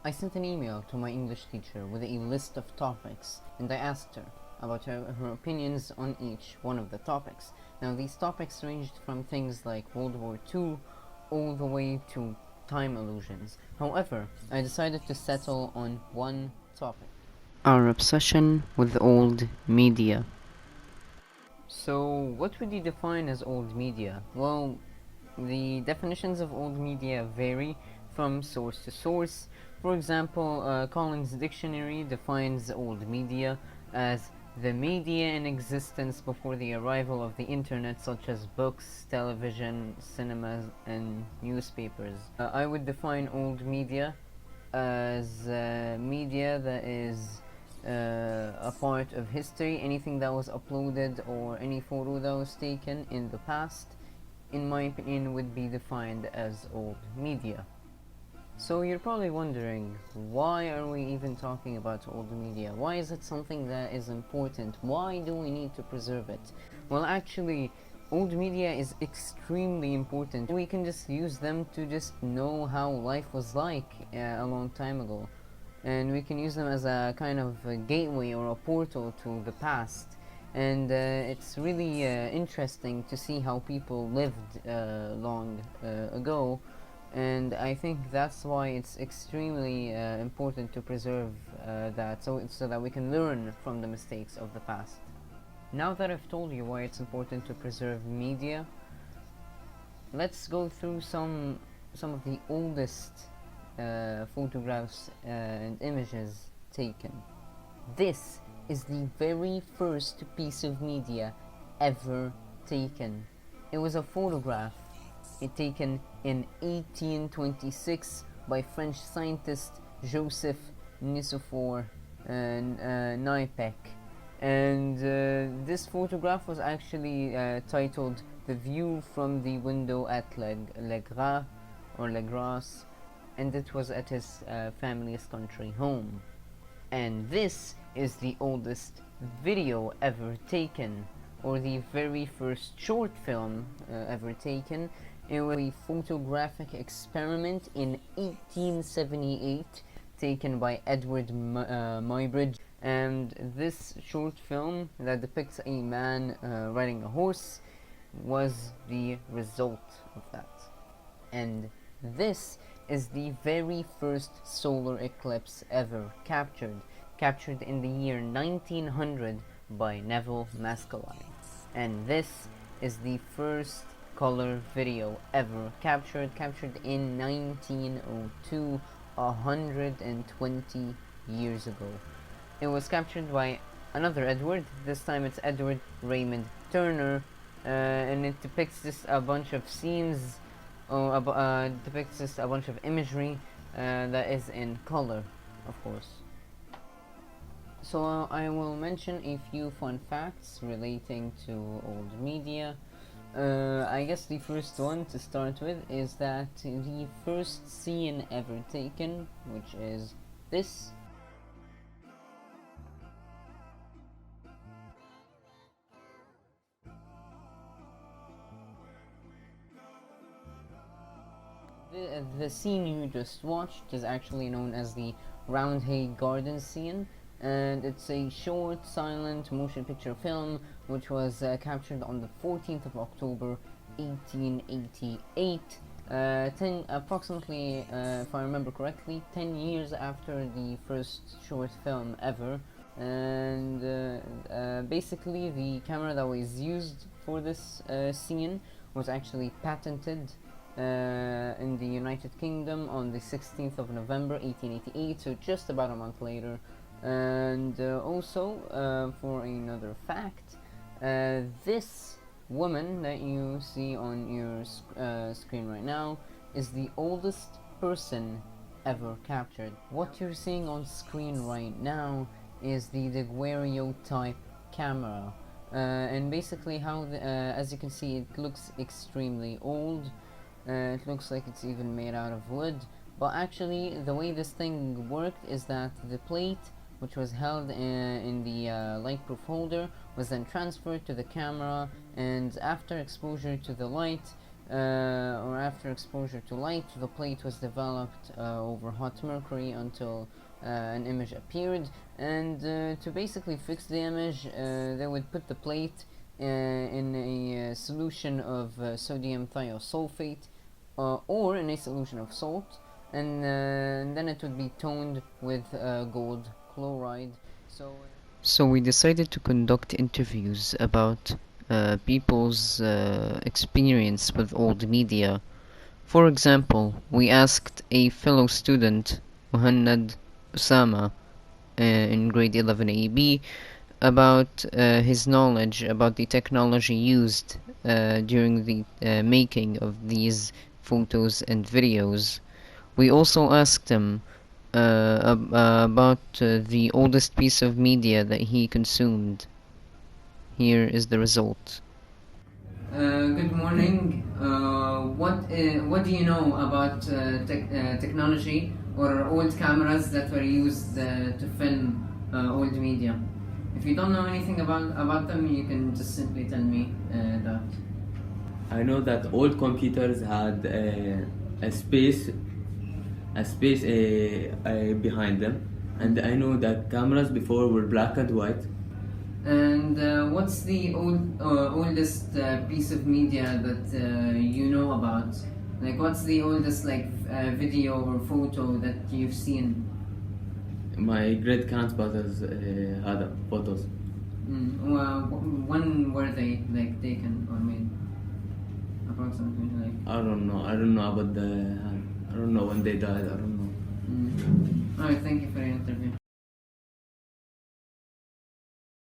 I sent an email to my English teacher with a list of topics, and I asked her about her opinions on each one of the topics. Now, these topics ranged from things like World War II all the way to time illusions. However, I decided to settle on one topic: our obsession with old media. So, what would you define as old media? Well, the definitions of old media vary from source to source. For example, Collins Dictionary defines old media as the media in existence before the arrival of the internet, such as books, television, cinemas, and newspapers. I would define old media as media that is a part of history. Anything that was uploaded or any photo that was taken in the past, in my opinion, would be defined as old media. So you're probably wondering, why are we even talking about old media? Why is it something that is important? Why do we need to preserve it? Well, actually, old media is extremely important. We can just use them to just know how life was like a long time ago. And we can use them as a kind of a gateway or a portal to the past. And it's really interesting to see how people lived long ago, and I think that's why it's extremely important to preserve that, so that we can learn from the mistakes of the past. Now that I've told you why it's important to preserve media, let's go through some of the oldest photographs and images taken. This is the very first piece of media ever taken. It was a photograph taken in 1826 by French scientist Joseph Nicephore Niepce. And this photograph was actually titled "The View from the Window at Le Gras, or Le Gras," and it was at his family's country home. And this is the oldest video ever taken, or the very first short film ever taken. It was a photographic experiment in 1878 taken by Edward Muybridge, and this short film that depicts a man riding a horse was the result of that. And this is the very first solar eclipse ever captured in the year 1900 by Neville Maskelyne. And this is the first color video ever captured in 1902, 120 years ago. It was captured by another Edward. This time it's Edward Raymond Turner, and it depicts just a bunch of scenes, depicts just a bunch of imagery that is in color, of course. So I will mention a few fun facts relating to old media. I guess the first one to start with is that the first scene ever taken, which is this. The scene you just watched is actually known as the Roundhay Garden scene, and it's a short, silent motion picture film which was captured on the 14th of October 1888, approximately, if I remember correctly, 10 years after the first short film ever. And basically the camera that was used for this scene was actually patented in the United Kingdom on the 16th of November 1888, so just about a month later. And also, for another fact, this woman that you see on your screen right now is the oldest person ever captured. What you're seeing on screen right now is the daguerreotype camera, and basically how as you can see, it looks extremely old. It looks like it's even made out of wood, but actually the way this thing worked is that the plate, which was held in the light-proof holder, was then transferred to the camera, and after exposure to the light, or after exposure to light, the plate was developed over hot mercury until an image appeared, and to basically fix the image, they would put the plate in a solution of sodium thiosulfate or in a solution of salt, and then it would be toned with gold chloride. So we decided to conduct interviews about people's experience with old media. For example, we asked a fellow student, Muhannad Usama, in grade 11 AB, about his knowledge about the technology used during the making of these photos and videos. We also asked him about the oldest piece of media that he consumed. Here is the result. Good morning. What do you know about technology or old cameras that were used to film old media? If you don't know anything about them, you can just simply tell me that. I know that old computers had a space behind them, and I know that cameras before were black and white. And what's the oldest piece of media that you know about? Like, what's the oldest video or photo that you've seen? My great grandfathers had photos. Well, when were they taken or made? Approximately, like. I don't know. I don't know about the. I don't know when they died. I don't know. Alright, thank you for your interview.